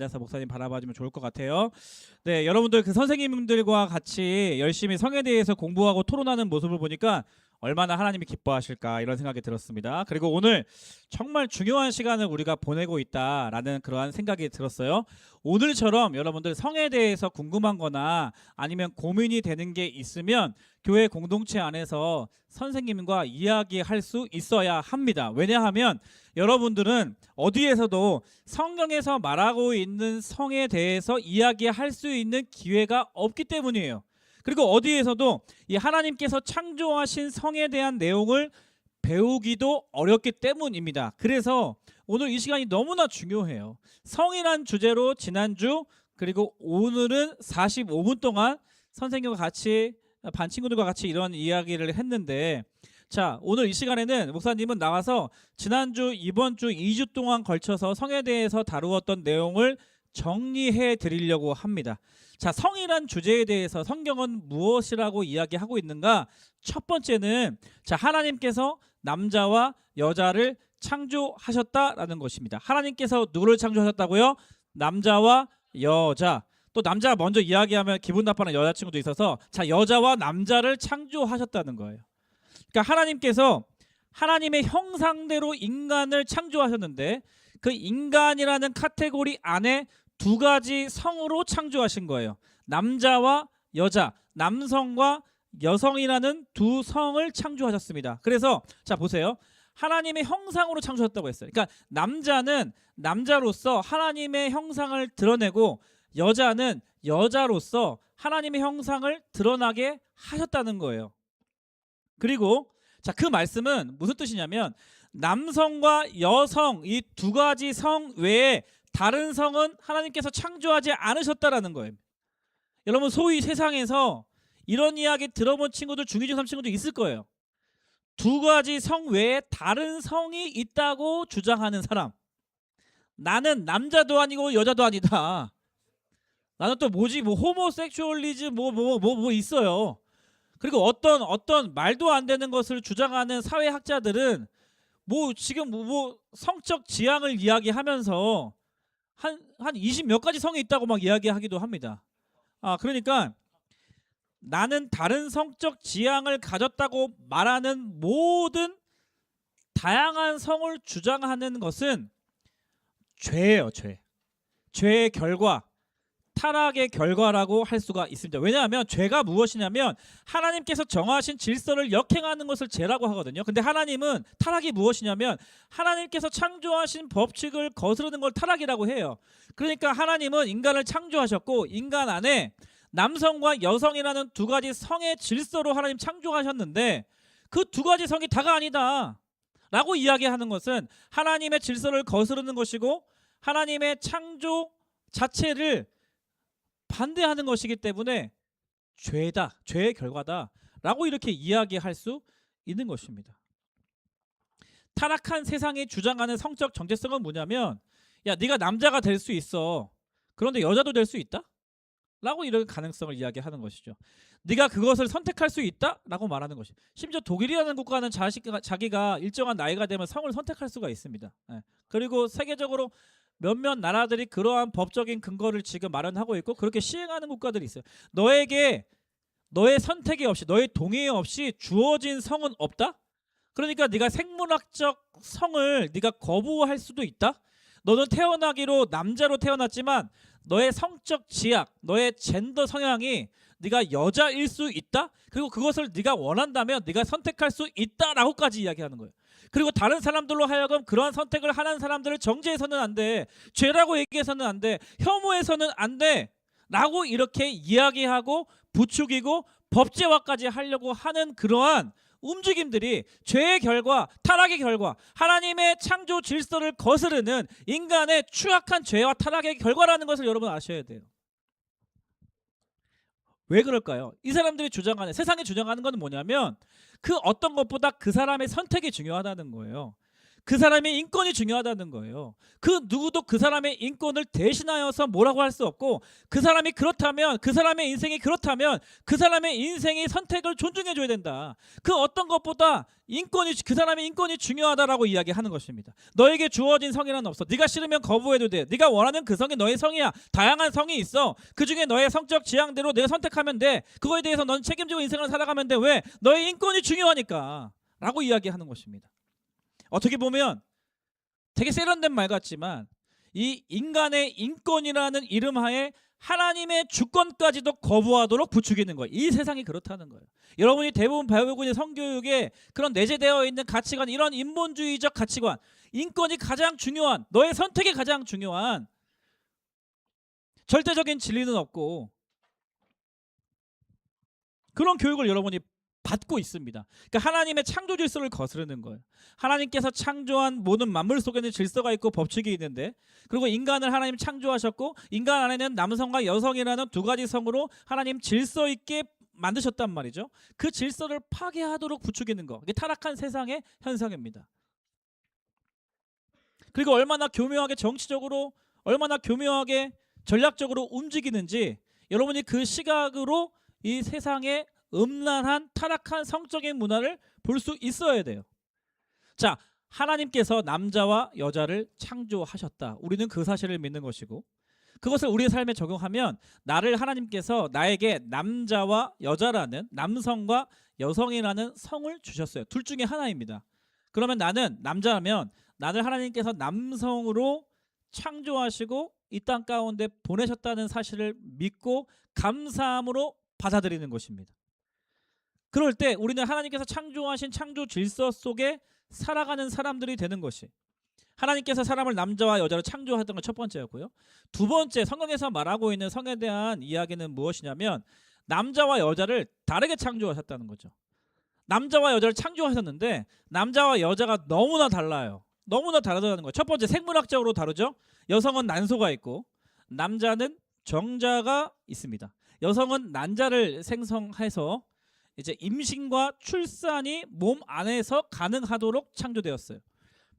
그래서 목사님 바라봐주면 좋을 것 같아요. 네, 여러분들 그 선생님들과 같이 열심히 성에 대해서 공부하고 토론하는 모습을 보니까 얼마나 하나님이 기뻐하실까 이런 생각이 들었습니다. 그리고 오늘 정말 중요한 시간을 우리가 보내고 있다라는 그러한 생각이 들었어요. 오늘처럼 여러분들 성에 대해서 궁금한 거나 아니면 고민이 되는 게 있으면 교회 공동체 안에서 선생님과 이야기할 수 있어야 합니다. 왜냐하면 여러분들은 어디에서도 성경에서 말하고 있는 성에 대해서 이야기할 수 있는 기회가 없기 때문이에요. 그리고 어디에서도 이 하나님께서 창조하신 성에 대한 내용을 배우기도 어렵기 때문입니다. 그래서 오늘 이 시간이 너무나 중요해요. 성이란 주제로 지난주 그리고 오늘은 45분 동안 선생님과 같이 반 친구들과 같이 이런 이야기를 했는데, 자, 오늘 이 시간에는 목사님은 나와서 지난주 이번 주 2주 동안 걸쳐서 성에 대해서 다루었던 내용을 정리해 드리려고 합니다. 자, 성이란 주제에 대해서 성경은 무엇이라고 이야기하고 있는가? 첫 번째는 자, 하나님께서 남자와 여자를 창조하셨다라는 것입니다. 하나님께서 누구를 창조하셨다고요? 남자와 여자. 또 남자가 먼저 이야기하면 기분 나빠하는 여자친구도 있어서 자, 여자와 남자를 창조하셨다는 거예요. 그러니까 하나님께서 하나님의 형상대로 인간을 창조하셨는데 그 인간이라는 카테고리 안에 두 가지 성으로 창조하신 거예요. 남자와 여자, 남성과 여성이라는 두 성을 창조하셨습니다. 그래서 자, 보세요. 하나님의 형상으로 창조하셨다고 했어요. 그러니까 남자는 남자로서 하나님의 형상을 드러내고 여자는 여자로서 하나님의 형상을 드러나게 하셨다는 거예요. 그리고 자, 그 말씀은 무슨 뜻이냐면 남성과 여성 이 두 가지 성 외에 다른 성은 하나님께서 창조하지 않으셨다라는 거예요. 여러분, 소위 세상에서 이런 이야기 들어본 친구들 중2, 중3 친구들 있을 거예요. 두 가지 성 외에 다른 성이 있다고 주장하는 사람. 나는 남자도 아니고 여자도 아니다. 나는 또 뭐지? 뭐 호모섹슈얼리즘 뭐 있어요. 그리고 어떤 말도 안 되는 것을 주장하는 사회학자들은 뭐 지금 뭐 성적 지향을 이야기하면서 한 20 몇 가지 성이 있다고 막 이야기하기도 합니다. 그러니까 나는 다른 성적 지향을 가졌다고 말하는 모든 다양한 성을 주장하는 것은 죄예요, 죄. 죄의 결과, 타락의 결과라고 할 수가 있습니다. 왜냐하면 죄가 무엇이냐면 하나님께서 정하신 질서를 역행하는 것을 죄라고 하거든요. 근데 하나님은 타락이 무엇이냐면 하나님께서 창조하신 법칙을 거스르는 걸 타락이라고 해요. 그러니까 하나님은 인간을 창조하셨고 인간 안에 남성과 여성이라는 두 가지 성의 질서로 하나님 창조하셨는데 그 두 가지 성이 다가 아니다 라고 이야기하는 것은 하나님의 질서를 거스르는 것이고 하나님의 창조 자체를 반대하는 것이기 때문에 죄다, 죄의 결과다 라고 이렇게 이야기할 수 있는 것입니다. 타락한 세상이 주장하는 성적 정체성은 뭐냐면 야, 네가 남자가 될 수 있어. 그런데 여자도 될 수 있다? 라고 이런 가능성을 이야기하는 것이죠. 네가 그것을 선택할 수 있다? 라고 말하는 것이죠. 심지어 독일이라는 국가는 자기가 일정한 나이가 되면 성을 선택할 수가 있습니다. 그리고 세계적으로 몇몇 나라들이 그러한 법적인 근거를 지금 마련하고 있고 그렇게 시행하는 국가들이 있어요. 너에게 너의 선택이 없이 너의 동의 없이 주어진 성은 없다? 그러니까 네가 생물학적 성을 네가 거부할 수도 있다? 너는 태어나기로 남자로 태어났지만 너의 성적 지향, 너의 젠더 성향이 네가 여자일 수 있다? 그리고 그것을 네가 원한다면 네가 선택할 수 있다라고까지 이야기하는 거예요. 그리고 다른 사람들로 하여금 그러한 선택을 하는 사람들을 정죄해서는 안 돼. 죄라고 얘기해서는 안 돼. 혐오해서는 안 돼. 라고 이렇게 이야기하고 부추기고 법제화까지 하려고 하는 그러한 움직임들이 죄의 결과, 타락의 결과, 하나님의 창조 질서를 거스르는 인간의 추악한 죄와 타락의 결과라는 것을 여러분 아셔야 돼요. 왜 그럴까요? 이 사람들이 주장하는, 세상이 주장하는 건 뭐냐면 그 어떤 것보다 그 사람의 선택이 중요하다는 거예요. 그 사람의 인권이 중요하다는 거예요. 그 누구도 그 사람의 인권을 대신하여서 뭐라고 할 수 없고, 그 사람이 그렇다면, 그 사람의 인생이 그렇다면 그 사람의 인생의 선택을 존중해 줘야 된다. 그 어떤 것보다 인권이, 그 사람의 인권이 중요하다라고 이야기하는 것입니다. 너에게 주어진 성이란 없어. 네가 싫으면 거부해도 돼. 네가 원하는 그 성이 너의 성이야. 다양한 성이 있어. 그중에 너의 성적 지향대로 내가 선택하면 돼. 그거에 대해서 넌 책임지고 인생을 살아가면 돼. 왜? 너의 인권이 중요하니까 라고 이야기하는 것입니다. 어떻게 보면 되게 세련된 말 같지만 이 인간의 인권이라는 이름하에 하나님의 주권까지도 거부하도록 부추기는 거예요. 이 세상이 그렇다는 거예요. 여러분이 대부분 배우고 있는 성교육에 그런 내재되어 있는 가치관, 이런 인본주의적 가치관, 인권이 가장 중요한, 너의 선택이 가장 중요한 절대적인 진리는 없고, 그런 교육을 여러분이 받고 있습니다. 그러니까 하나님의 창조 질서를 거스르는 거예요. 하나님께서 창조한 모든 만물 속에는 질서가 있고 법칙이 있는데, 그리고 인간을 하나님 창조하셨고 인간 안에는 남성과 여성이라는 두 가지 성으로 하나님 질서 있게 만드셨단 말이죠. 그 질서를 파괴하도록 부추기는 거, 이게 타락한 세상의 현상입니다. 그리고 얼마나 교묘하게 정치적으로, 얼마나 교묘하게 전략적으로 움직이는지 여러분이 그 시각으로 이 세상의 음란한 타락한 성적인 문화를 볼 수 있어야 돼요. 자, 하나님께서 남자와 여자를 창조하셨다. 우리는 그 사실을 믿는 것이고, 그것을 우리의 삶에 적용하면 나를 하나님께서 나에게 남자와 여자라는, 남성과 여성이라는 성을 주셨어요. 둘 중에 하나입니다. 그러면 나는 남자라면 나를 하나님께서 남성으로 창조하시고 이 땅 가운데 보내셨다는 사실을 믿고 감사함으로 받아들이는 것입니다. 그럴 때 우리는 하나님께서 창조하신 창조 질서 속에 살아가는 사람들이 되는 것이, 하나님께서 사람을 남자와 여자로 창조하던 건 첫 번째였고요. 두 번째, 성경에서 말하고 있는 성에 대한 이야기는 무엇이냐면 남자와 여자를 다르게 창조하셨다는 거죠. 남자와 여자를 창조하셨는데 남자와 여자가 너무나 달라요. 너무나 다르다는 거예요. 첫 번째, 생물학적으로 다르죠. 여성은 난소가 있고 남자는 정자가 있습니다. 여성은 난자를 생성해서 이제 임신과 출산이 몸 안에서 가능하도록 창조되었어요.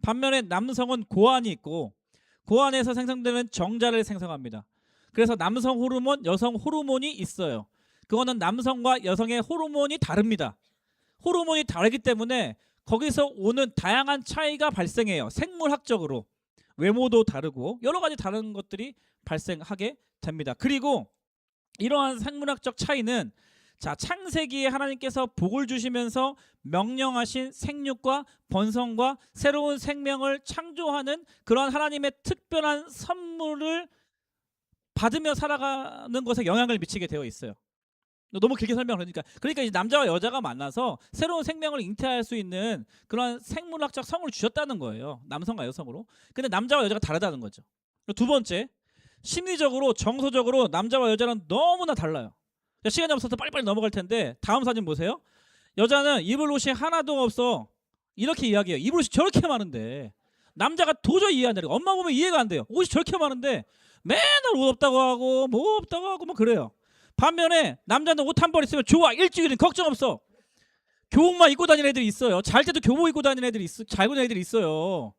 반면에 남성은 고환이 있고 고환에서 생성되는 정자를 생성합니다. 그래서 남성 호르몬, 여성 호르몬이 있어요. 그거는 남성과 여성의 호르몬이 다릅니다. 호르몬이 다르기 때문에 거기서 오는 다양한 차이가 발생해요. 생물학적으로 외모도 다르고 여러 가지 다른 것들이 발생하게 됩니다. 그리고 이러한 생물학적 차이는, 자, 창세기에 하나님께서 복을 주시면서 명령하신 생육과 번성과 새로운 생명을 창조하는 그런 하나님의 특별한 선물을 받으며 살아가는 것에 영향을 미치게 되어 있어요. 너무 길게 설명을 하니까, 그러니까 이제 남자와 여자가 만나서 새로운 생명을 잉태할 수 있는 그런 생물학적 성을 주셨다는 거예요. 남성과 여성으로. 근데 남자와 여자가 다르다는 거죠. 두 번째, 심리적으로, 정서적으로 남자와 여자는 너무나 달라요. 시간이 없어서 빨리빨리 넘어갈 텐데 다음 사진 보세요. 여자는 입을 옷이 하나도 없어. 이렇게 이야기해요. 입을 옷이 저렇게 많은데 남자가 도저히 이해 안 돼요. 엄마 보면 이해가 안 돼요. 옷이 저렇게 많은데 맨날 옷 없다고 하고 뭐 없다고 하고 막 그래요. 반면에 남자는 옷 한 벌 있으면 좋아. 일주일은 걱정 없어. 교복만 입고 다니는 애들이 있어요. 잘 때도 교복 입고 다니는 애들이 잘 입는 애들이 있어요.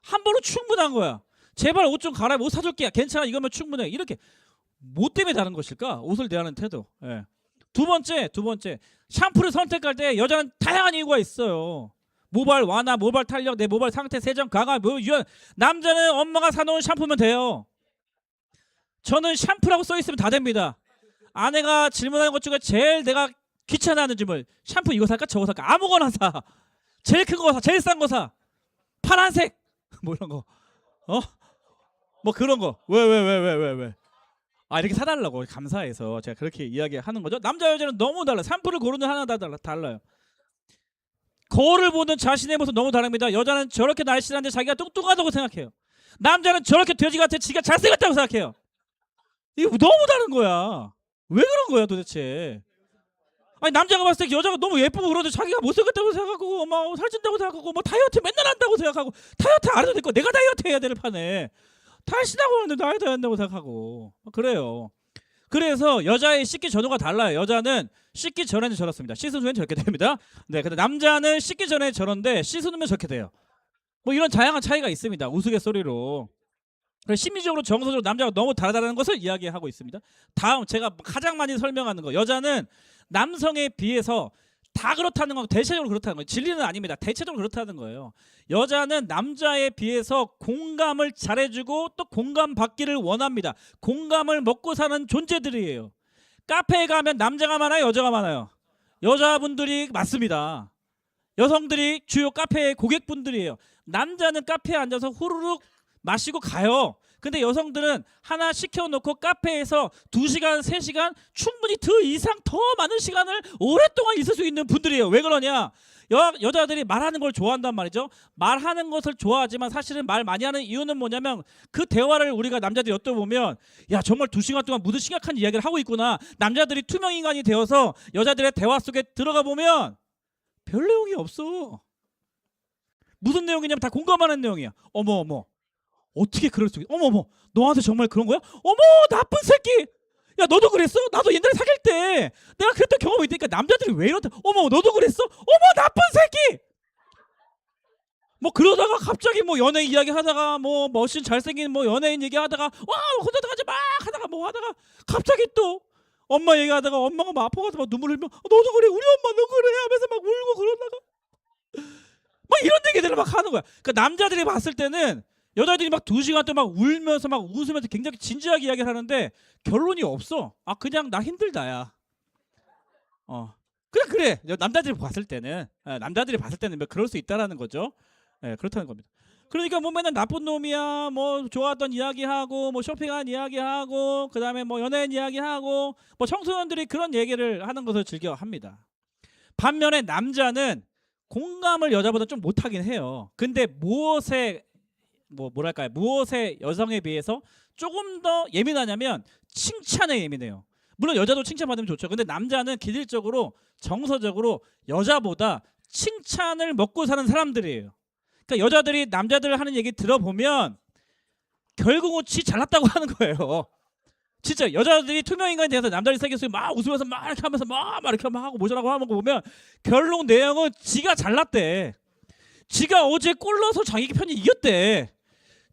한 벌로 충분한 거야. 제발 옷 좀 갈아입어. 옷 사줄게. 괜찮아. 이거면 충분해. 이렇게. 뭐 때문에 다른 것일까? 옷을 대하는 태도. 예. 두 번째, 샴푸를 선택할 때 여자는 다양한 이유가 있어요. 모발 완화, 모발 탄력, 내 모발 상태 세정 강화, 뭐 유연. 남자는 엄마가 사놓은 샴푸면 돼요. 저는 샴푸라고 써 있으면 다 됩니다. 아내가 질문하는 것 중에 제일 내가 귀찮아하는 질문, 샴푸 이거 살까 저거 살까? 아무거나 사. 제일 큰 거 사, 제일 싼 거 사. 파란색 뭐 이런 거, 뭐 그런 거. 왜? 아, 이렇게 사달라고 감사해서 제가 그렇게 이야기하는 거죠. 남자 여자는 너무 달라. 샴푸를 고르는 하나 다 달라요. 거울을 보는 자신의 모습 너무 다릅니다. 여자는 저렇게 날씬한데 자기가 뚱뚱하다고 생각해요. 남자는 저렇게 돼지 같아 지가 잘생겼다고 생각해요. 이거 너무 다른 거야. 왜 그런 거야 도대체? 아니, 남자가 봤을 때 여자가 너무 예쁘고 그러는데 자기가 못생겼다고 생각하고 막 살찐다고 생각하고 뭐 다이어트 맨날 한다고 생각하고, 다이어트 안 해도 될 거 내가 다이어트 해야 될 판에 탈신하고 하는데 다이어트 한다고 생각하고 그래요. 그래서 여자의 씻기 전후가 달라요. 여자는 씻기 전에는 저렇습니다. 씻은 후에는 저렇게 됩니다. 네, 근데 남자는 씻기 전에 저런데 씻은 후면 저렇게 돼요. 뭐 이런 다양한 차이가 있습니다. 우스갯소리로. 그래서 심리적으로 정서적으로 남자가 너무 다르다는 것을 이야기하고 있습니다. 다음 제가 가장 많이 설명하는 거, 여자는 남성에 비해서 다 그렇다는 건 대체적으로 그렇다는 거예요. 진리는 아닙니다. 대체적으로 그렇다는 거예요. 여자는 남자에 비해서 공감을 잘해주고 또 공감받기를 원합니다. 공감을 먹고 사는 존재들이에요. 카페에 가면 남자가 많아요, 여자가 많아요? 여자분들이 많습니다. 여성들이 주요 카페의 고객분들이에요. 남자는 카페에 앉아서 후루룩 마시고 가요. 근데 여성들은 하나 시켜놓고 카페에서 2시간, 3시간 충분히 그 이상 더 많은 시간을 오랫동안 있을 수 있는 분들이에요. 왜 그러냐? 여자들이 말하는 걸 좋아한단 말이죠. 말하는 것을 좋아하지만 사실은 말 많이 하는 이유는 뭐냐면 그 대화를 우리가 남자들이 엿보면 야 정말 2시간 동안 무슨 심각한 이야기를 하고 있구나. 남자들이 투명인간이 되어서 여자들의 대화 속에 들어가 보면 별 내용이 없어. 무슨 내용이냐면 다 공감하는 내용이야. 어머 어떻게 그럴 수 있어? 어머 너한테 정말 그런 거야? 어머 나쁜 새끼. 야 너도 그랬어? 나도 옛날에 사귈 때 내가 그랬던 경험이 있으니까 남자들이 왜 이렇다? 어머 너도 그랬어? 어머 나쁜 새끼. 뭐 그러다가 갑자기 뭐 연예인 이야기 하다가 뭐 멋진 잘생긴 뭐 연예인 얘기하다가 와 혼자 들어가지 막 하다가 뭐 하다가 갑자기 또 엄마 얘기하다가 엄마가 막 아파가지고 막 눈물 흘리면 너도 그래 우리 엄마도 그래 하면서 막 울고 그러다가 막 이런 얘기들을 막 하는 거야. 그러니까 남자들이 봤을 때는 여자들이 막 2시간 동안 막 울면서 막 웃으면서 굉장히 진지하게 이야기를 하는데 결론이 없어. 아 그냥 나 힘들다야. 그냥 그래. 남자들이 봤을 때는 남자들이 봤을 때는 뭐 그럴 수 있다라는 거죠. 그렇다는 겁니다. 그러니까 뭐 맨날 나쁜 놈이야, 뭐 좋아했던 이야기하고, 뭐 쇼핑한 이야기하고, 그 다음에 뭐 연예인 이야기하고, 뭐 청소년들이 그런 얘기를 하는 것을 즐겨합니다. 반면에 남자는 공감을 여자보다 좀 못하긴 해요. 근데 무엇에 여성에 비해서 조금 더 예민하냐면 칭찬에 예민해요. 물론 여자도 칭찬받으면 좋죠. 근데 남자는 기질적으로 정서적으로 여자보다 칭찬을 먹고 사는 사람들이에요. 그러니까 여자들이 남자들 하는 얘기 들어보면 결국은 지 잘났다고 하는 거예요. 진짜 여자들이 투명인간에 대해서 남자들이 사귀었으면 막 웃으면서 막 이렇게 하면서 막 이렇게 막 하고 모자라고 하는 거 보면 결론 내용은 지가 잘났대. 지가 어제 골 넣어서 자기 편이 이겼대.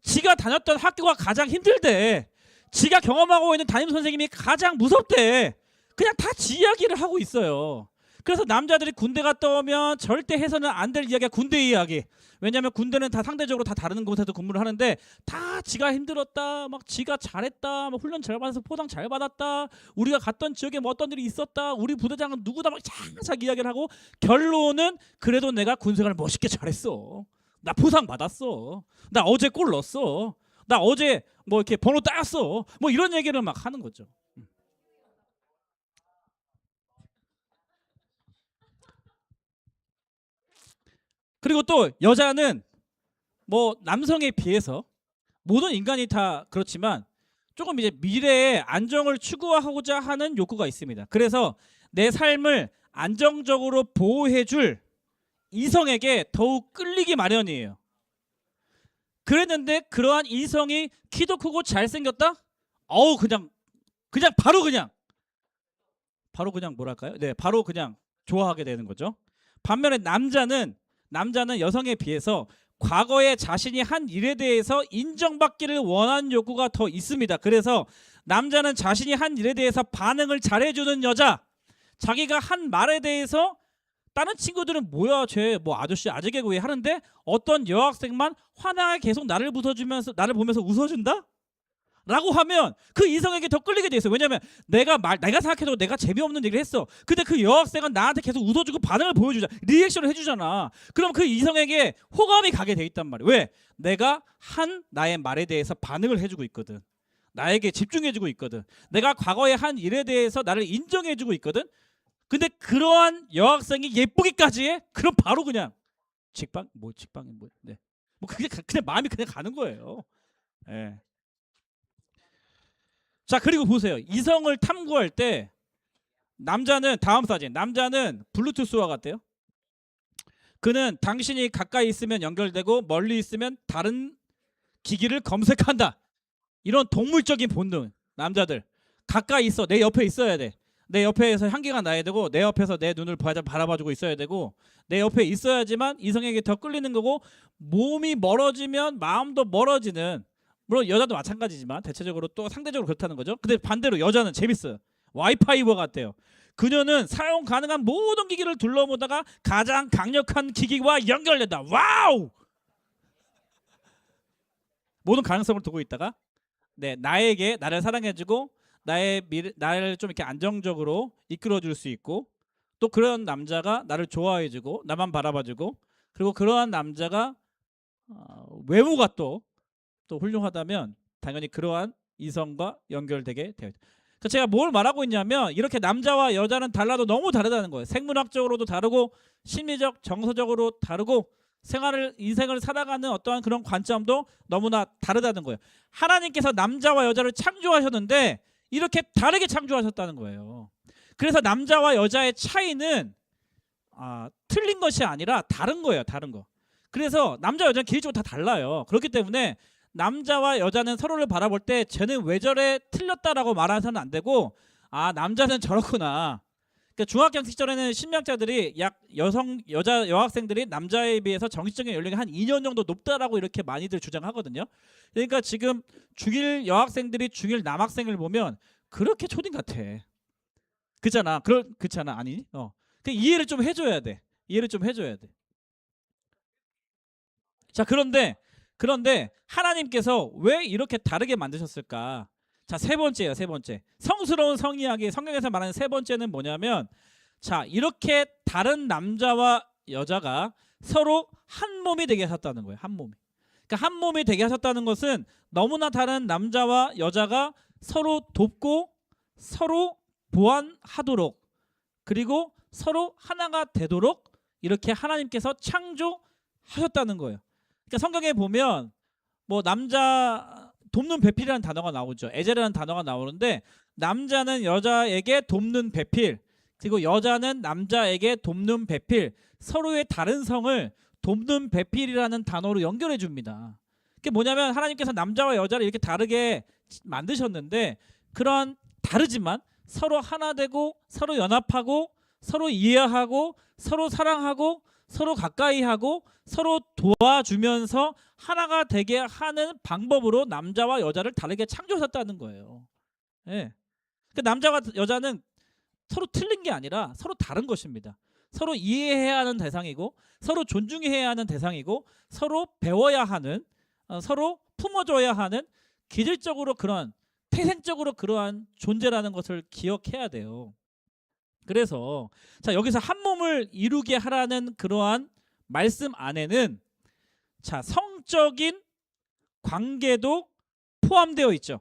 지가 다녔던 학교가 가장 힘들대. 지가 경험하고 있는 담임 선생님이 가장 무섭대. 그냥 다 지 이야기를 하고 있어요. 그래서 남자들이 군대 갔다 오면 절대 해서는 안 될 이야기가 군대 이야기. 왜냐하면 군대는 다 상대적으로 다 다른 곳에서 근무를 하는데 다 지가 힘들었다, 막 지가 잘했다, 막 훈련 잘 받아서 포상 잘 받았다, 우리가 갔던 지역에 뭐 어떤 일이 있었다, 우리 부대장은 누구다, 막 자기 이야기를 하고 결론은 그래도 내가 군생활을 멋있게 잘했어. 나 포상 받았어. 나 어제 골 넣었어. 나 어제 뭐 이렇게 번호 따였어. 뭐 이런 얘기를 막 하는 거죠. 그리고 또 여자는 뭐 남성에 비해서 모든 인간이 다 그렇지만 조금 이제 미래의 안정을 추구하고자 하는 욕구가 있습니다. 그래서 내 삶을 안정적으로 보호해줄 이성에게 더욱 끌리기 마련이에요. 그랬는데 그러한 이성이 키도 크고 잘생겼다? 어우 그냥 바로 그냥 뭐랄까요? 네, 바로 그냥 좋아하게 되는 거죠. 반면에 남자는 여성에 비해서 과거에 자신이 한 일에 대해서 인정받기를 원하는 욕구가 더 있습니다. 그래서 남자는 자신이 한 일에 대해서 반응을 잘해주는 여자, 자기가 한 말에 대해서 다른 친구들은 뭐야 쟤 뭐 아저씨 아재 개그 왜 하는데 어떤 여학생만 환하게 계속 나를 보면서 웃어준다? 라고 하면 그 이성에게 더 끌리게 돼 있어요. 왜냐면 내가 생각해도 내가 재미없는 얘기를 했어. 근데 그 여학생은 나한테 계속 웃어주고 반응을 보여주자, 리액션을 해주잖아. 그럼 그 이성에게 호감이 가게 돼 있단 말이야. 왜? 내가 한 나의 말에 대해서 반응을 해주고 있거든. 나에게 집중해주고 있거든. 내가 과거에 한 일에 대해서 나를 인정해주고 있거든. 근데 그러한 여학생이 예쁘기까지 해? 그럼 바로 그냥 직방이 뭐 네. 뭐 그게 그냥 마음이 그냥 가는 거예요. 예. 자 그리고 보세요. 이성을 탐구할 때 남자는 다음 사진. 남자는 블루투스와 같대요. 그는 당신이 가까이 있으면 연결되고 멀리 있으면 다른 기기를 검색한다. 이런 동물적인 본능. 남자들 가까이 있어. 내 옆에 있어야 돼. 내 옆에서 향기가 나야 되고 내 옆에서 내 눈을 바라봐주고 있어야 되고 내 옆에 있어야지만 이성에게 더 끌리는 거고 몸이 멀어지면 마음도 멀어지는 물론 여자도 마찬가지지만 대체적으로 또 상대적으로 그렇다는 거죠. 근데 반대로 여자는 재밌어요. 와이파이와 같대요. 그녀는 사용 가능한 모든 기기를 둘러보다가 가장 강력한 기기와 연결된다. 와우! 모든 가능성을 두고 있다가 나에게 나를 사랑해주고 나를 좀 이렇게 안정적으로 이끌어줄 수 있고 또 그런 남자가 나를 좋아해주고 나만 바라봐주고 그리고 그러한 남자가 외모가 또 훌륭하다면 당연히 그러한 이성과 연결되게 되어 있다. 그러니까 제가 뭘 말하고 있냐면 이렇게 남자와 여자는 달라도 너무 다르다는 거예요. 생물학적으로도 다르고 심리적 정서적으로 다르고 인생을 살아가는 어떠한 그런 관점도 너무나 다르다는 거예요. 하나님께서 남자와 여자를 창조하셨는데 이렇게 다르게 창조하셨다는 거예요. 그래서 남자와 여자의 차이는 틀린 것이 아니라 다른 거예요. 다른 거. 그래서 남자 여자는 기질적으로 다 달라요. 그렇기 때문에 남자와 여자는 서로를 바라볼 때 쟤는 왜 저래 틀렸다라고 말해서는 안 되고 남자는 저렇구나. 그러니까 중학교 시절에는 심리학자들이 여자 여학생들이 남자에 비해서 정신적인 연령이 한 2년 정도 높다라고 이렇게 많이들 주장하거든요. 그러니까 지금 중1 여학생들이 중1 남학생을 보면 그렇게 초딩 같아. 그렇잖아. 그렇잖아. 아니. 이해를 좀 해줘야 돼. 이해를 좀 해줘야 돼. 자, 그런데 하나님께서 왜 이렇게 다르게 만드셨을까? 자, 세 번째예요. 세 번째. 성스러운 성이야기 성경에서 말하는 세 번째는 뭐냐면 자, 이렇게 다른 남자와 여자가 서로 한 몸이 되게 하셨다는 거예요. 한 몸이. 그러니까 한 몸이 되게 하셨다는 것은 너무나 다른 남자와 여자가 서로 돕고 서로 보완하도록 그리고 서로 하나가 되도록 이렇게 하나님께서 창조하셨다는 거예요. 그러니까 성경에 보면 뭐 남자 돕는 배필이라는 단어가 나오죠. 에제라는 단어가 나오는데 남자는 여자에게 돕는 배필 그리고 여자는 남자에게 돕는 배필 서로의 다른 성을 돕는 배필이라는 단어로 연결해 줍니다. 그게 뭐냐면 하나님께서 남자와 여자를 이렇게 다르게 만드셨는데 그런 다르지만 서로 하나 되고 서로 연합하고 서로 이해하고 서로 사랑하고 서로 가까이 하고 서로 도와주면서 하나가 되게 하는 방법으로 남자와 여자를 다르게 창조하셨다는 거예요. 예. 그 남자와 여자는 서로 틀린 게 아니라 서로 다른 것입니다. 서로 이해해야 하는 대상이고 서로 존중해야 하는 대상이고 서로 배워야 하는 서로 품어줘야 하는 기질적으로 그런 태생적으로 그러한 존재라는 것을 기억해야 돼요. 그래서 자, 여기서 한 몸을 이루게 하라는 그러한 말씀 안에는 자, 성적인 관계도 포함되어 있죠.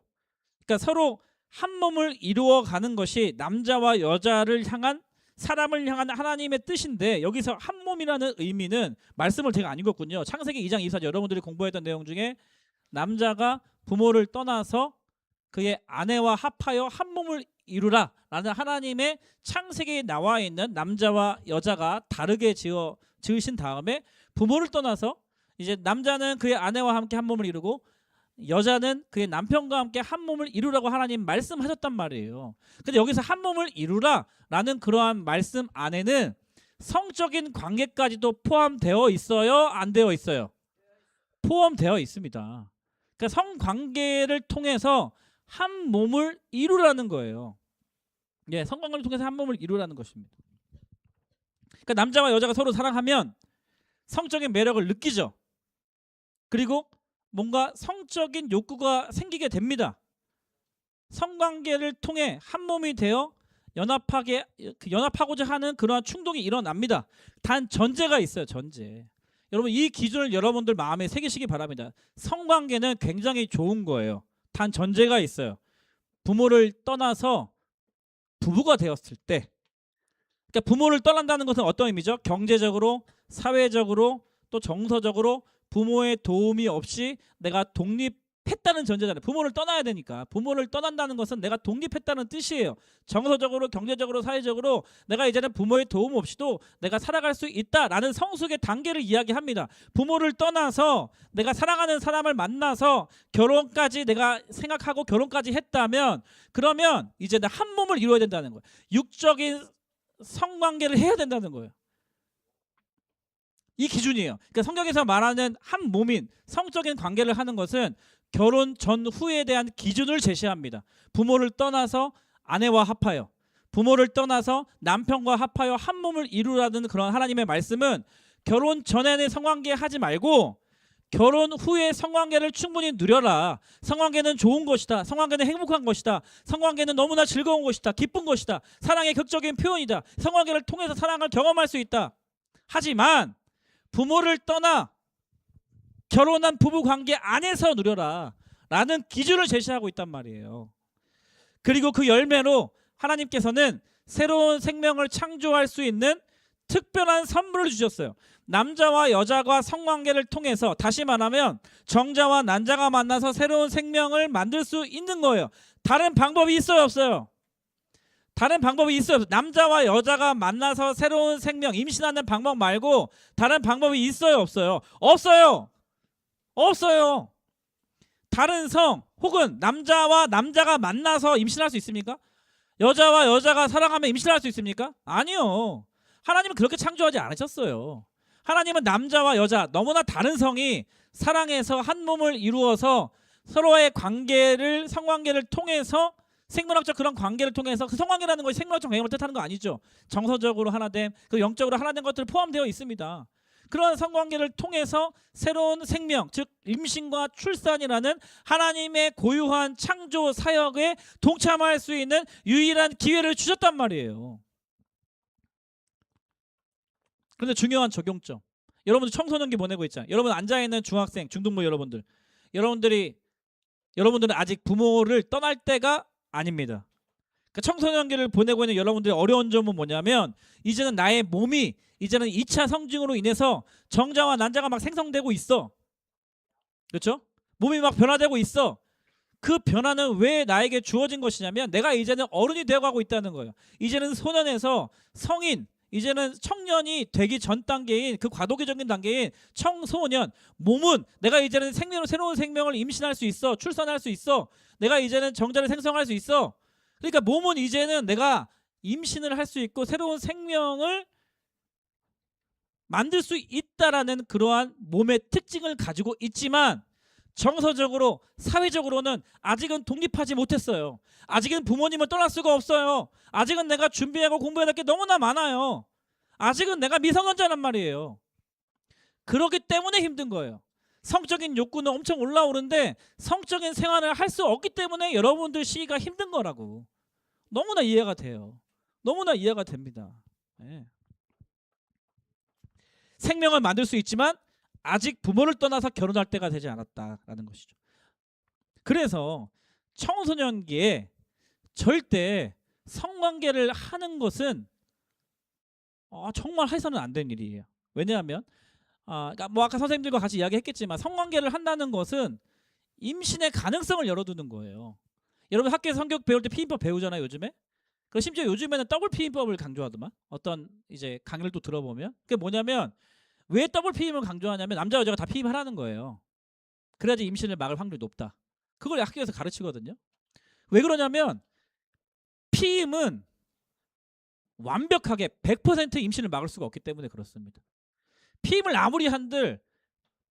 그러니까 서로 한 몸을 이루어가는 것이 남자와 여자를 향한 사람을 향한 하나님의 뜻인데 여기서 한 몸이라는 의미는 말씀을 제가 안 읽었군요. 창세기 2장 24절 여러분들이 공부했던 내용 중에 남자가 부모를 떠나서 그의 아내와 합하여 한 몸을 이루라 라는 하나님의 창세기에 나와 있는 남자와 여자가 다르게 지으신 다음에 부모를 떠나서 이제 남자는 그의 아내와 함께 한 몸을 이루고 여자는 그의 남편과 함께 한 몸을 이루라고 하나님 말씀하셨단 말이에요. 근데 여기서 한 몸을 이루라 라는 그러한 말씀 안에는 성적인 관계까지도 포함되어 있어요? 안 되어 있어요? 포함되어 있습니다. 그러니까 성관계를 통해서 한 몸을 이루라는 거예요. 예, 성관계를 통해서 한 몸을 이루라는 것입니다. 그러니까 남자와 여자가 서로 사랑하면 성적인 매력을 느끼죠. 그리고 뭔가 성적인 욕구가 생기게 됩니다. 성관계를 통해 한 몸이 되어 연합하고자 하는 그러한 충동이 일어납니다. 단 전제가 있어요. 전제. 여러분 이 기준을 여러분들 마음에 새기시기 바랍니다. 성관계는 굉장히 좋은 거예요. 단 전제가 있어요. 부모를 떠나서 부부가 되었을 때 그러니까 부모를 떠난다는 것은 어떤 의미죠? 경제적으로, 사회적으로, 또 정서적으로 부모의 도움이 없이 내가 독립했다는 전제잖아요. 부모를 떠나야 되니까. 부모를 떠난다는 것은 내가 독립했다는 뜻이에요. 정서적으로, 경제적으로, 사회적으로 내가 이제는 부모의 도움 없이도 내가 살아갈 수 있다라는 성숙의 단계를 이야기합니다. 부모를 떠나서 내가 사랑하는 사람을 만나서 결혼까지 내가 생각하고 결혼까지 했다면, 그러면 이제는 한 몸을 이루어야 된다는 거예요. 육적인 성관계를 해야 된다는 거예요. 이 기준이에요. 그러니까 성경에서 말하는 한 몸인 성적인 관계를 하는 것은 결혼 전후에 대한 기준을 제시합니다. 부모를 떠나서 아내와 합하여, 부모를 떠나서 남편과 합하여 한 몸을 이루라는 그런 하나님의 말씀은 결혼 전에는 성관계 하지 말고 결혼 후에 성관계를 충분히 누려라. 성관계는 좋은 것이다. 성관계는 행복한 것이다. 성관계는 너무나 즐거운 것이다. 기쁜 것이다. 사랑의 극적인 표현이다. 성관계를 통해서 사랑을 경험할 수 있다. 하지만 부모를 떠나 결혼한 부부관계 안에서 누려라 라는 기준을 제시하고 있단 말이에요. 그리고 그 열매로 하나님께서는 새로운 생명을 창조할 수 있는 특별한 선물을 주셨어요. 남자와 여자가 성관계를 통해서, 다시 말하면 정자와 난자가 만나서 새로운 생명을 만들 수 있는 거예요. 다른 방법이 있어요, 없어요? 다른 방법이 있어요? 남자와 여자가 만나서 새로운 생명, 임신하는 방법 말고 다른 방법이 있어요, 없어요? 없어요. 없어요. 다른 성 혹은 남자와 남자가 만나서 임신할 수 있습니까? 여자와 여자가 사랑하면 임신할 수 있습니까? 아니요. 하나님은 그렇게 창조하지 않으셨어요. 하나님은 남자와 여자, 너무나 다른 성이 사랑해서 한 몸을 이루어서 서로의 관계를, 성관계를 통해서, 생물학적 그런 관계를 통해서, 그 성관계라는 것이 생물학적 관계를 뜻하는 거 아니죠. 정서적으로 하나 됨, 그 영적으로 하나 된 것들 포함되어 있습니다. 그런 성관계를 통해서 새로운 생명, 즉 임신과 출산이라는 하나님의 고유한 창조 사역에 동참할 수 있는 유일한 기회를 주셨단 말이에요. 그런데 중요한 적용점, 여러분들 청소년기 보내고 있잖아요. 여러분 앉아있는 중학생, 중등부 여러분들은 아직 부모를 떠날 때가 아닙니다. 그러니까 청소년기를 보내고 있는 여러분들의 어려운 점은 뭐냐면, 이제는 나의 몸이 이제는 2차 성징으로 인해서 정자와 난자가 막 생성되고 있어. 그렇죠? 몸이 막 변화되고 있어. 그 변화는 왜 나에게 주어진 것이냐면, 내가 이제는 어른이 되어가고 있다는 거예요. 이제는 소년에서 성인, 이제는 청년이 되기 전 단계인, 그 과도기적인 단계인 청소년, 몸은 내가 이제는 새로운 생명을 임신할 수 있어. 출산할 수 있어. 내가 이제는 정자를 생성할 수 있어. 그러니까 몸은 이제는 내가 임신을 할 수 있고 새로운 생명을 만들 수 있다라는 그러한 몸의 특징을 가지고 있지만, 정서적으로, 사회적으로는 아직은 독립하지 못했어요. 아직은 부모님을 떠날 수가 없어요. 아직은 내가 준비하고 공부해야 될 게 너무나 많아요. 아직은 내가 미성년자란 말이에요. 그렇기 때문에 힘든 거예요. 성적인 욕구는 엄청 올라오는데 성적인 생활을 할 수 없기 때문에 여러분들 시기가 힘든 거라고. 너무나 이해가 돼요. 너무나 이해가 됩니다. 네. 생명을 만들 수 있지만 아직 부모를 떠나서 결혼할 때가 되지 않았다라는 것이죠. 그래서 청소년기에 절대 성관계를 하는 것은 정말 해서는 안 되는 일이에요. 왜냐하면 그러니까 뭐 아까 선생님들과 같이 이야기했겠지만, 성관계를 한다는 것은 임신의 가능성을 열어두는 거예요. 여러분 학교에서 성격 배울 때 피임법 배우잖아요, 요즘에. 그 심지어 요즘에는 더블 피임법을 강조하더만. 어떤 이제 강의를 또 들어보면, 그게 뭐냐면, 왜 더블 피임을 강조하냐면 남자 여자가 다 피임하라는 거예요. 그래야지 임신을 막을 확률이 높다. 그걸 학교에서 가르치거든요. 왜 그러냐면, 피임은 완벽하게 100% 임신을 막을 수가 없기 때문에 그렇습니다. 피임을 아무리 한들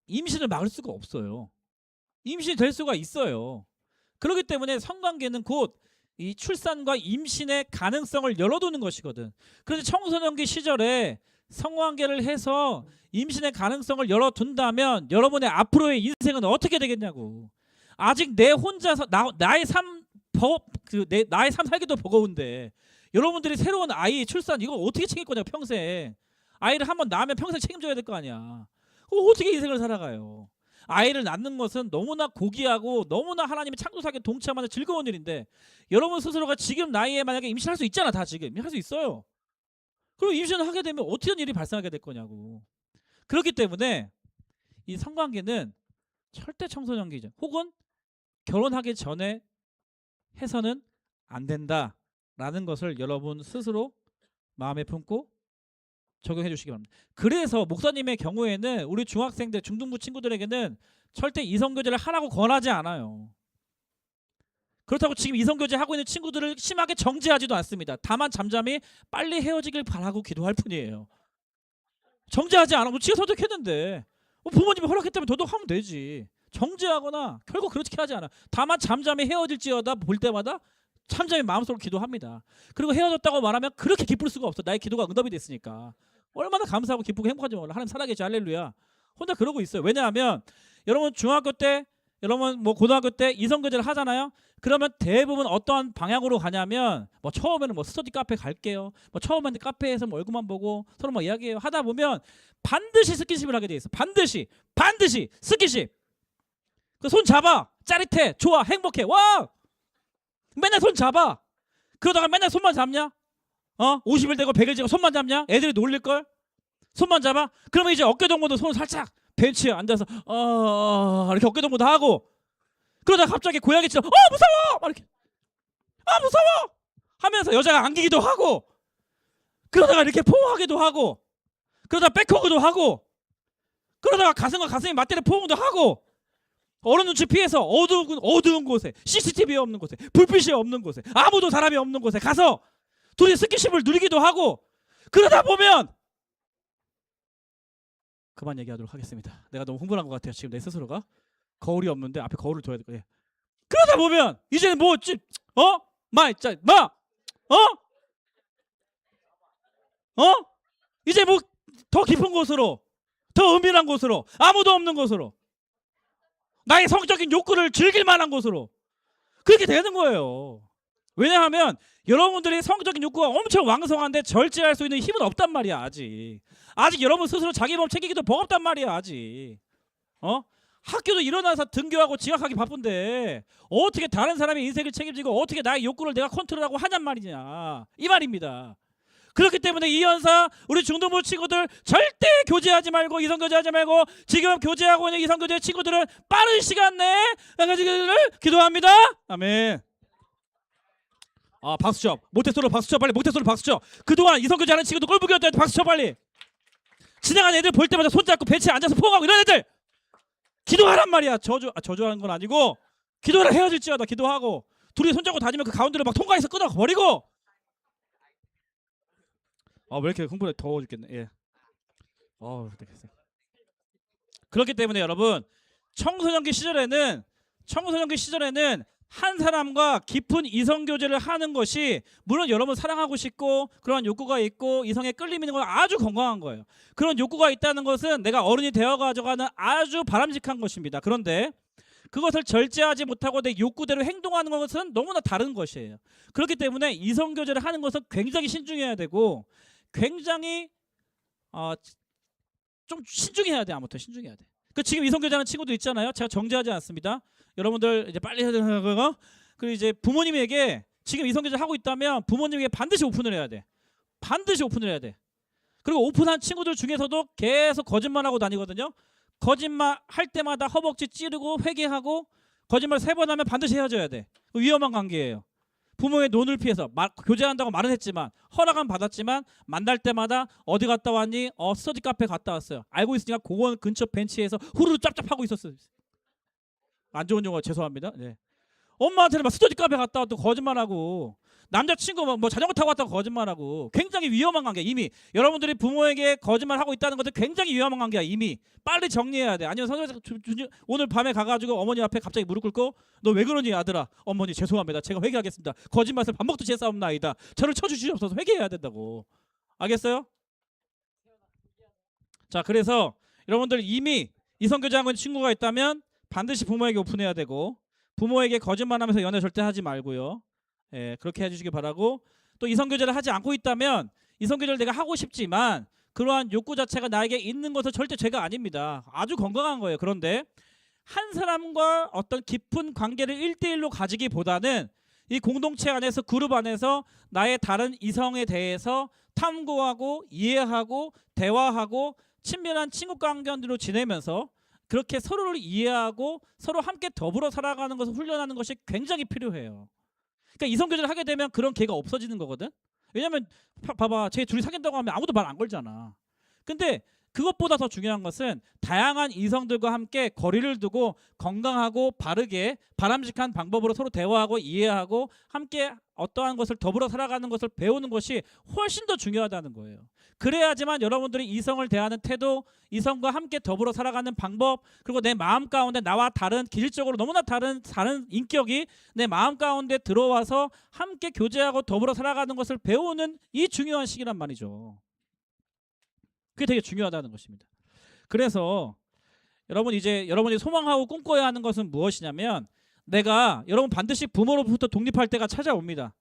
임신을 막을 수가 없어요. 임신이 될 수가 있어요. 그렇기 때문에 성관계는 곧 이 출산과 임신의 가능성을 열어두는 것이거든. 그래서 청소년기 시절에 성관계를 해서 임신의 가능성을 열어둔다면 여러분의 앞으로의 인생은 어떻게 되겠냐고. 아직 내 혼자서 나의 삶 살기도 버거운데 여러분들이 새로운 아이 출산 이거 어떻게 책임질 거냐고. 평생 아이를 한번 낳으면 평생 책임져야 될 거 아니야. 어떻게 인생을 살아가요. 아이를 낳는 것은 너무나 고귀하고 너무나 하나님의 창조사에 동참하는 즐거운 일인데, 여러분 스스로가 지금 나이에 만약에 임신할 수 있잖아. 다 지금 할 수 있어요. 그럼 임신을 하게 되면 어떤 일이 발생하게 될 거냐고. 그렇기 때문에 이 성관계는 절대 청소년기죠. 혹은 결혼하기 전에 해서는 안 된다라는 것을 여러분 스스로 마음에 품고 적용해 주시기 바랍니다. 그래서 목사님의 경우에는 우리 중학생들, 중등부 친구들에게는 절대 이성교제를 하라고 권하지 않아요. 그렇다고 지금 이성교제 하고 있는 친구들을 심하게 정죄하지도 않습니다. 다만 잠잠히 빨리 헤어지길 바라고 기도할 뿐이에요. 정죄하지 않아. 뭐 지가 선택했는데 부모님이 허락했다면 너도 하면 되지. 정죄하거나 결국 그렇게 하지 않아. 다만 잠잠히 헤어질지어다 볼 때마다 잠잠히 마음속으로 기도합니다. 그리고 헤어졌다고 말하면 그렇게 기쁠 수가 없어. 나의 기도가 응답이 됐으니까. 얼마나 감사하고 기쁘고 행복한지 몰라. 하나님 살아계시 할렐루야. 혼자 그러고 있어요. 왜냐하면 여러분 중학교 때, 여러분 뭐 고등학교 때 이성교제를 하잖아요. 그러면 대부분 어떠한 방향으로 가냐면 뭐 처음에는 뭐 스터디 카페 갈게요. 뭐 처음에는 카페에서 뭐 얼굴만 보고 서로 뭐 이야기해요. 하다 보면 반드시 스킨십을 하게 돼 있어. 반드시 스킨십. 그 손 잡아. 짜릿해. 좋아. 행복해. 와. 맨날 손 잡아. 그러다가 맨날 손만 잡냐? 50일 되고 100일 되고 손만 잡냐? 애들이 놀릴걸? 손만 잡아? 그러면 이제 어깨 동무도 손을 살짝 벤치에 앉아서 이렇게 어깨 동무도 하고 그러다가 갑자기 고양이처럼 무서워! 막 이렇게 무서워! 하면서 여자가 안기기도 하고 그러다가 이렇게 포옹하기도 하고 그러다가 백허그도 하고 그러다가 가슴과 가슴이 맞대는 포옹도 하고 어른 눈치 피해서 어두운 곳에 CCTV 없는 곳에 불빛이 없는 곳에 아무도 사람이 없는 곳에 가서 둘이 스킨십을 누리기도 하고 그러다 보면 그만 얘기하도록 하겠습니다. 내가 너무 흥분한 것 같아요. 지금 내 스스로가 거울이 없는데 앞에 거울을 둬야 될 거예요. 그러다 보면 이제는 뭐 이제 뭐 더 깊은 곳으로 더 은밀한 곳으로 아무도 없는 곳으로 나의 성적인 욕구를 즐길 만한 곳으로 그렇게 되는 거예요. 왜냐하면 여러분들이 성적인 욕구가 엄청 왕성한데 절제할 수 있는 힘은 없단 말이야. 아직 여러분 스스로 자기 몸 챙기기도 버겁단 말이야. 아직 학교도 일어나서 등교하고 지각하기 바쁜데 어떻게 다른 사람의 인생을 책임지고 어떻게 나의 욕구를 내가 컨트롤하고 하냔 말이냐 이 말입니다. 그렇기 때문에 이 연사 우리 중등부 친구들 절대 교제하지 말고 이성교제하지 말고 지금 교제하고 있는 이성교제 친구들은 빠른 시간 내에 가지기를 기도합니다. 아멘. 박수 쳐. 모태솔로 박수 쳐. 빨리 모태솔로 박수 쳐. 그동안 이성교제 하는 친구들 꼴보기였다. 박수 쳐 빨리. 지나가는 애들 볼 때마다 손잡고 벤치에 앉아서 포옹하고 이런 애들 기도하란 말이야. 저주하는 건 아니고 기도를 헤어질지어다. 기도하고 둘이 손잡고 다니면 그 가운데를 막 통과해서 끊어버리고 왜 이렇게 흥분해. 더워 죽겠네. 예. 그렇기 때문에 여러분 청소년기 시절에는 한 사람과 깊은 이성교제를 하는 것이 물론 여러분 사랑하고 싶고 그런 욕구가 있고 이성에 끌림 있는 건 아주 건강한 거예요. 그런 욕구가 있다는 것은 내가 어른이 되어가져가는 아주 바람직한 것입니다. 그런데 그것을 절제하지 못하고 내 욕구대로 행동하는 것은 너무나 다른 것이에요. 그렇기 때문에 이성교제를 하는 것은 굉장히 신중해야 되고 굉장히 좀 신중해야 돼. 아무튼 신중해야 돼. 지금 이성교제하는 친구들 있잖아요. 제가 정죄하지 않습니다. 여러분들 이제 빨리 해야 되는 거. 그리고 이제 부모님에게 지금 이성교제 하고 있다면 부모님에게 반드시 오픈을 해야 돼. 반드시 오픈을 해야 돼. 그리고 오픈한 친구들 중에서도 계속 거짓말하고 다니거든요. 거짓말 할 때마다 허벅지 찌르고 회개하고 거짓말 3번 하면 반드시 헤어져야 돼. 위험한 관계예요. 부모의 논을 피해서 교제한다고 말은 했지만 허락은 받았지만 만날 때마다 어디 갔다 왔니? 스터디 카페 갔다 왔어요. 알고 있으니까 공원 근처 벤치에서 후루룩 짭짭하고 있었어요. 안 좋은 용어 죄송합니다. 네. 엄마한테는 막 스터디 카페 갔다 왔다고 거짓말하고 남자친구 뭐 자전거 타고 왔다고 거짓말하고 굉장히 위험한 관계. 이미 여러분들이 부모에게 거짓말하고 있다는 것은 굉장히 위험한 관계야. 이미 빨리 정리해야 돼. 아니면 선생님 오늘 밤에 가가지고 어머니 앞에 갑자기 무릎 꿇고 너 왜 그러니 아들아. 어머니 죄송합니다. 제가 회개하겠습니다. 거짓말을 밥 먹듯이 했사옵나이다. 저를 쳐주시옵소서. 회개해야 된다고. 알겠어요? 자 그래서 여러분들 이미 이성교제하고 있는 친구가 있다면 반드시 부모에게 오픈해야 되고 부모에게 거짓말하면서 연애 절대 하지 말고요. 예, 그렇게 해주시기 바라고 또 이성교제를 하지 않고 있다면 이성교제를 내가 하고 싶지만 그러한 욕구 자체가 나에게 있는 것은 절대 죄가 아닙니다. 아주 건강한 거예요. 그런데 한 사람과 어떤 깊은 관계를 1대1로 가지기보다는 이 공동체 안에서 그룹 안에서 나의 다른 이성에 대해서 탐구하고 이해하고 대화하고 친밀한 친구 관계로 지내면서 그렇게 서로를 이해하고 서로 함께 더불어 살아가는 것을 훈련하는 것이 굉장히 필요해요. 그러니까 이성교제를 하게 되면 그런 기회가 없어지는 거거든. 왜냐면 봐봐, 쟤 둘이 사귄다고 하면 아무도 말 안 걸잖아. 근데 그것보다 더 중요한 것은 다양한 이성들과 함께 거리를 두고 건강하고 바르게 바람직한 방법으로 서로 대화하고 이해하고 함께 어떠한 것을 더불어 살아가는 것을 배우는 것이 훨씬 더 중요하다는 거예요. 그래야지만 여러분들이 이성을 대하는 태도, 이성과 함께 더불어 살아가는 방법, 그리고 내 마음 가운데 나와 다른 기질적으로 너무나 다른 인격이 내 마음 가운데 들어와서 함께 교제하고 더불어 살아가는 것을 배우는 이 중요한 시기란 말이죠. 그게 되게 중요하다는 것입니다. 그래서 여러분이 소망하고 꿈꿔야 하는 것은 무엇이냐면, 여러분 반드시 부모로부터 독립할 때가 찾아옵니다.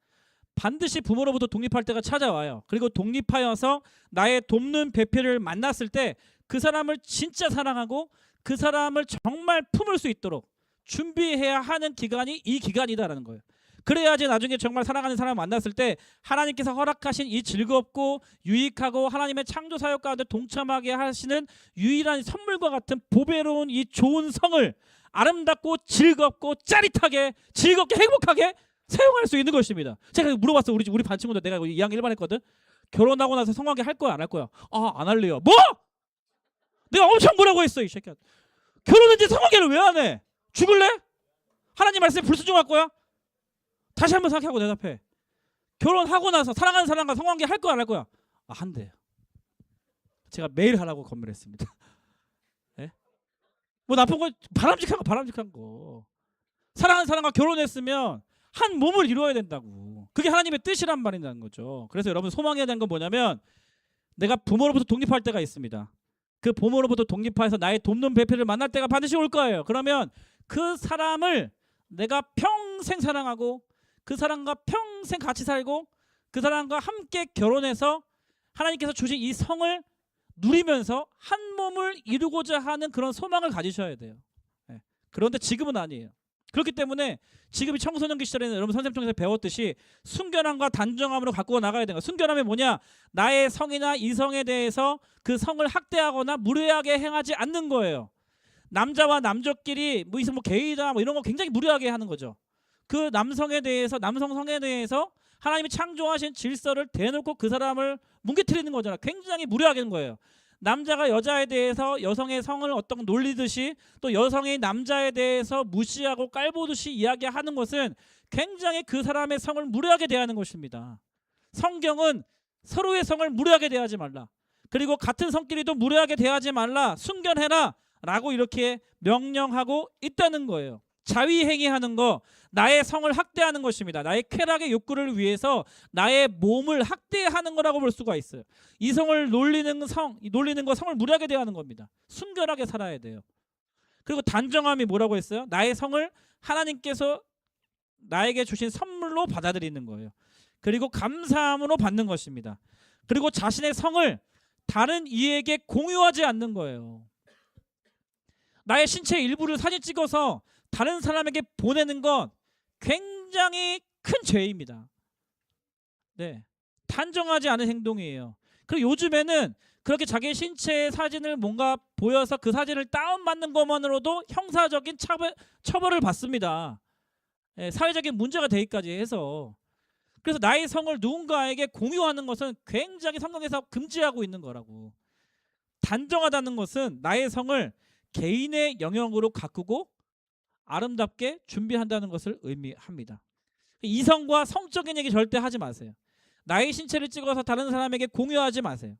반드시 부모로부터 독립할 때가 찾아와요. 그리고 독립하여서 나의 돕는 배필을 만났을 때 그 사람을 진짜 사랑하고 그 사람을 정말 품을 수 있도록 준비해야 하는 기간이 이 기간이다라는 거예요. 그래야지 나중에 정말 사랑하는 사람을 만났을 때 하나님께서 허락하신 이 즐겁고 유익하고 하나님의 창조 사역 가운데 동참하게 하시는 유일한 선물과 같은 보배로운 이 좋은 성을 아름답고 즐겁고 짜릿하게 즐겁게 행복하게 사용할 수 있는 것입니다. 제가 물어봤어. 우리 반 친구들, 내가 2학년 1반 했거든. 결혼하고 나서 성관계 할 거야 안 할 거야? 안 할래요. 뭐? 내가 엄청 뭐라고 했어 이 새끼야. 결혼했는데 성관계를 왜 안 해? 죽을래? 하나님 말씀에 불순종할 거야? 다시 한번 생각하고 대답해. 결혼하고 나서 사랑하는 사람과 성관계 할 거야 안 할 거야? 한대요. 제가 매일 하라고 건물했습니다. 네? 뭐 나쁜 거 바람직한 거. 사랑하는 사람과 결혼했으면 한 몸을 이루어야 된다고. 그게 하나님의 뜻이란 말이라는 거죠. 그래서 여러분 소망해야 되는 건 뭐냐면, 내가 부모로부터 독립할 때가 있습니다. 그 부모로부터 독립해서 나의 돕는 배필을 만날 때가 반드시 올 거예요. 그러면 그 사람을 내가 평생 사랑하고 그 사람과 평생 같이 살고 그 사람과 함께 결혼해서 하나님께서 주신 이 성을 누리면서 한 몸을 이루고자 하는 그런 소망을 가지셔야 돼요. 네. 그런데 지금은 아니에요. 그렇기 때문에 지금이 청소년기 시절에는 여러분 선생님 통해서 배웠듯이 순결함과 단정함으로 바꾸어 나가야 되는 거예요. 순결함이 뭐냐? 나의 성이나 이성에 대해서 그 성을 학대하거나 무례하게 행하지 않는 거예요. 남자와 남자끼리 뭐 게이다 이런 거 굉장히 무례하게 하는 거죠. 그 남성성에 대해서 하나님이 창조하신 질서를 대놓고 그 사람을 뭉개뜨리는 거잖아. 굉장히 무례하게 하는 거예요. 남자가 여자에 대해서 여성의 성을 어떤 놀리듯이 또 여성이 남자에 대해서 무시하고 깔보듯이 이야기하는 것은 굉장히 그 사람의 성을 무례하게 대하는 것입니다. 성경은 서로의 성을 무례하게 대하지 말라. 그리고 같은 성끼리도 무례하게 대하지 말라. 순결해라 라고 이렇게 명령하고 있다는 거예요. 자위행위하는 거, 나의 성을 학대하는 것입니다. 나의 쾌락의 욕구를 위해서 나의 몸을 학대하는 거라고 볼 수가 있어요. 이성을 놀리는 거 성을 무례하게 대하는 겁니다. 순결하게 살아야 돼요. 그리고 단정함이 뭐라고 했어요? 나의 성을 하나님께서 나에게 주신 선물로 받아들이는 거예요. 그리고 감사함으로 받는 것입니다. 그리고 자신의 성을 다른 이에게 공유하지 않는 거예요. 나의 신체 일부를 사진 찍어서 다른 사람에게 보내는 건 굉장히 큰 죄입니다. 네, 단정하지 않은 행동이에요. 그리고 요즘에는 그렇게 자기 신체의 사진을 뭔가 보여서 그 사진을 다운받는 것만으로도 형사적인 처벌을 받습니다. 네, 사회적인 문제가 되기까지 해서. 그래서 나의 성을 누군가에게 공유하는 것은 굉장히 성경에서 금지하고 있는 거라고. 단정하다는 것은 나의 성을 개인의 영역으로 가꾸고 아름답게 준비한다는 것을 의미합니다. 이성과 성적인 얘기 절대 하지 마세요. 나의 신체를 찍어서 다른 사람에게 공유하지 마세요.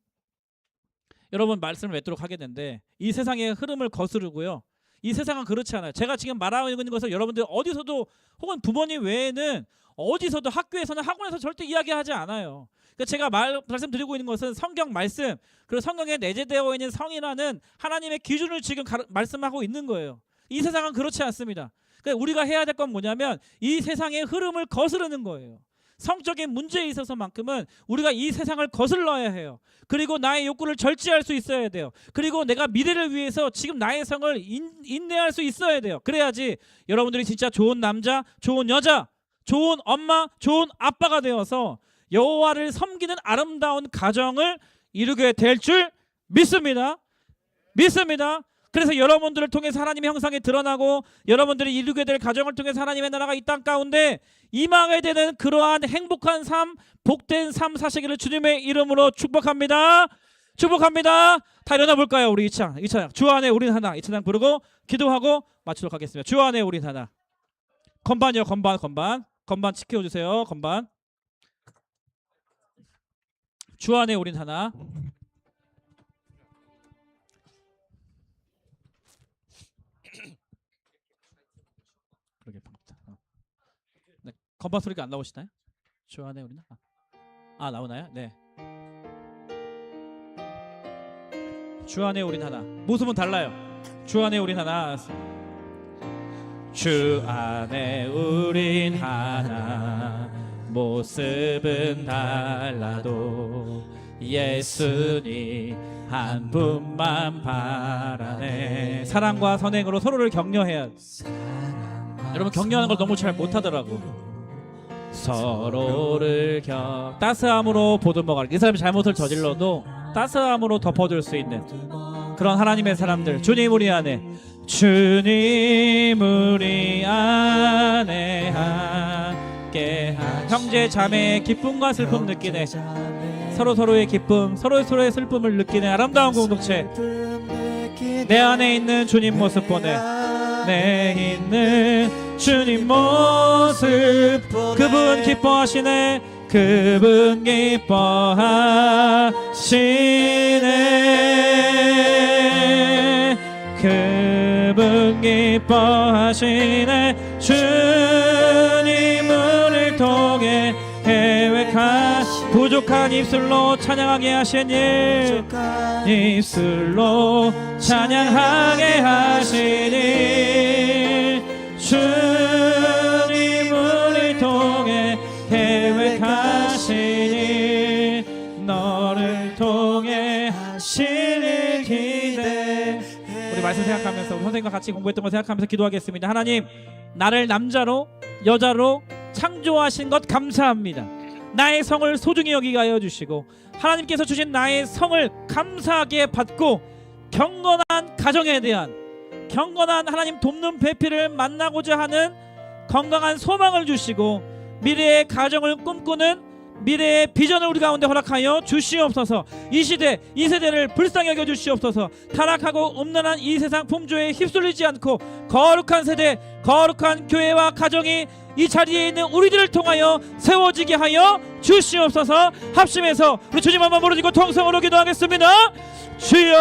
여러분 말씀을 맺도록 하겠는데, 이 세상의 흐름을 거스르고요. 이 세상은 그렇지 않아요. 제가 지금 말하고 있는 것을 여러분들 어디서도, 혹은 부모님 외에는 어디서도, 학교에서는 학원에서 절대 이야기하지 않아요. 그러니까 제가 말씀드리고 있는 것은 성경 말씀, 그리고 성경에 내재되어 있는 성이라는 하나님의 기준을 지금 말씀하고 있는 거예요. 이 세상은 그렇지 않습니다. 그러니까 우리가 해야 될 건 뭐냐면 이 세상의 흐름을 거스르는 거예요. 성적인 문제에 있어서만큼은 우리가 이 세상을 거슬러야 해요. 그리고 나의 욕구를 절제할 수 있어야 돼요. 그리고 내가 미래를 위해서 지금 나의 성을 인내할 수 있어야 돼요. 그래야지 여러분들이 진짜 좋은 남자, 좋은 여자, 좋은 엄마, 좋은 아빠가 되어서 여호와를 섬기는 아름다운 가정을 이루게 될 줄 믿습니다. 믿습니다. 그래서 여러분들을 통해서 하나님의 형상이 드러나고 여러분들이 이루게 될 가정을 통해서 하나님의 나라가 이 땅 가운데 임하게 되는 그러한 행복한 삶, 복된 삶 사시기를 주님의 이름으로 축복합니다. 축복합니다. 다 일어나 볼까요? 우리 이 찬양 주 안에 우린 하나, 이 찬양 부르고 기도하고 마치도록 하겠습니다. 주 안에 우린 하나. 건반이요. 건반 지켜주세요. 건반. 주 안에 우린 하나. 그러게 반갑다. 네, 건반 소리가 안 나오시나요? 주 안에 우린 하나. 나오나요? 네. 주 안에 우린 하나. 모습은 달라요. 주 안에 우린 하나. 주 안에 우린 하나. 모습은 달라도 예수님 한 분만 바라네. 사랑과 선행으로 서로를 격려해야. 여러분 격려하는 걸 너무 잘 못하더라고. 서로를 따스함으로 보듬어갈. 이 사람이 잘못을 저질러도 따스함으로 덮어줄 수 있는 그런 하나님의 사람들. 주님 우리 안에, 주님 우리 안에 함께한 형제 자매의 기쁨과 슬픔 느끼네. 서로의 기쁨, 서로의 슬픔을 느끼는 아름다운 공동체. 내 안에 있는 주님 모습 보내. 내 있는 주님 모습. 그분 기뻐하시네. 그분 기뻐하시네. 그분 기뻐하시네. 주님을 통해 계획한 부족한 입술로 찬양하게 하신 일, 입술로 찬양하게 하신 일, 주님을 통해 계획하신 일, 너를 통해 하시는 기대. 우리 말씀 생각하면서 우리 선생님과 같이 공부했던 거 생각하면서 기도하겠습니다. 하나님, 나를 남자로 여자로 창조하신 것 감사합니다. 나의 성을 소중히 여기게 하여 주시고 하나님께서 주신 나의 성을 감사하게 받고 경건한 가정에 대한, 경건한 하나님 돕는 배필을 만나고자 하는 건강한 소망을 주시고 미래의 가정을 꿈꾸는 미래의 비전을 우리 가운데 허락하여 주시옵소서. 이 시대, 이 세대를 불쌍히 여겨 주시옵소서. 타락하고 음란한 이 세상 풍조에 휩쓸리지 않고 거룩한 세대, 거룩한 교회와 가정이 이 자리에 있는 우리들을 통하여 세워지게 하여 주시옵소서. 합심해서 우리 주님 한번 부르짖고 통성으로 기도하겠습니다. 주여,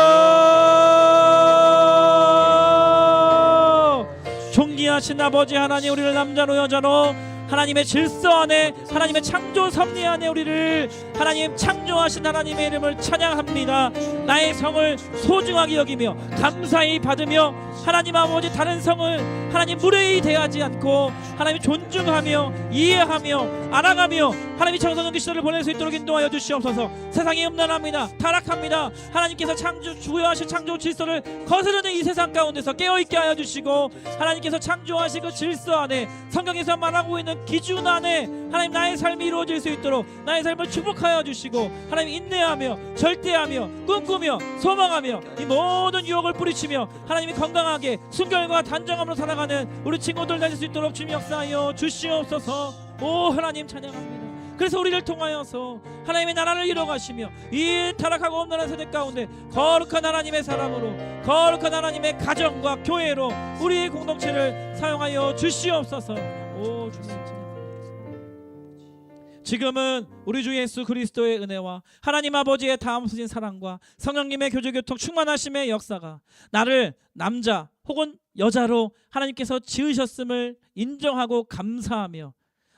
존귀하신 아버지 하나님, 우리를 남자로 여자로 하나님의 질서 안에, 하나님의 창조 섭리 안에 우리를 하나님 창조하신 하나님의 이름을 찬양합니다. 나의 성을 소중하게 여기며 감사히 받으며 하나님 아버지 다른 성을 하나님 무례히 대하지 않고 하나님 존중하며 이해하며 알아가며 하나님이 청소년 시대를 보낼 수 있도록 인도하여 주시옵소서. 세상이 음란합니다. 타락합니다. 하나님께서 주요하신 창조 질서를 거스르는 이 세상 가운데서 깨어있게 하여 주시고 하나님께서 창조하신 그 질서 안에, 성경에서 말하고 있는 기준 안에 하나님 나의 삶이 이루어질 수 있도록 나의 삶을 축복하여 주시고 하나님 인내하며 절대하며 꿈꾸며 소망하며 이 모든 유혹을 뿌리치며 하나님이 건강하게 순결과 단정함으로 살아가는 우리 친구들 되실 수 있도록 주님 역사하여 주시옵소서. 오 하나님 찬양합니다. 그래서 우리를 통하여서 하나님의 나라를 이뤄가시며 이 타락하고 음란한 세대 가운데 거룩한 하나님의 사람으로, 거룩한 하나님의 가정과 교회로 우리의 공동체를 사용하여 주시옵소서. 오 주님, 지금은 우리 주 예수 그리스도의 은혜와 하나님 아버지의 다음서신 사랑과 성령님의 교제교통 충만하심의 역사가 나를 남자 혹은 여자로 하나님께서 지으셨음을 인정하고 감사하며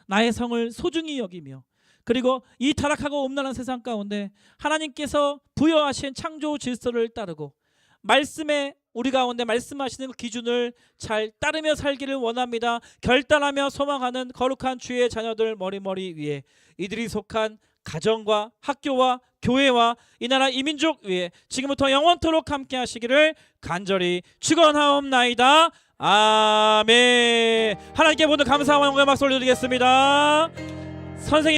나의 성을 소중히 여기며, 그리고 이 타락하고 음란한 세상 가운데 하나님께서 부여하신 창조 질서를 따르고 말씀에 우리 가운데 말씀하시는 그 기준을 잘 따르며 살기를 원합니다. 결단하며 소망하는 거룩한 주의 자녀들 머리 위에, 이들이 속한 가정과 학교와 교회와 이 나라 이민족 위에 지금부터 영원토록 함께 하시기를 간절히 축원하옵나이다. 아멘. 하나님께 모든 감사와 영광의 박수 올려드리겠습니다. 선생님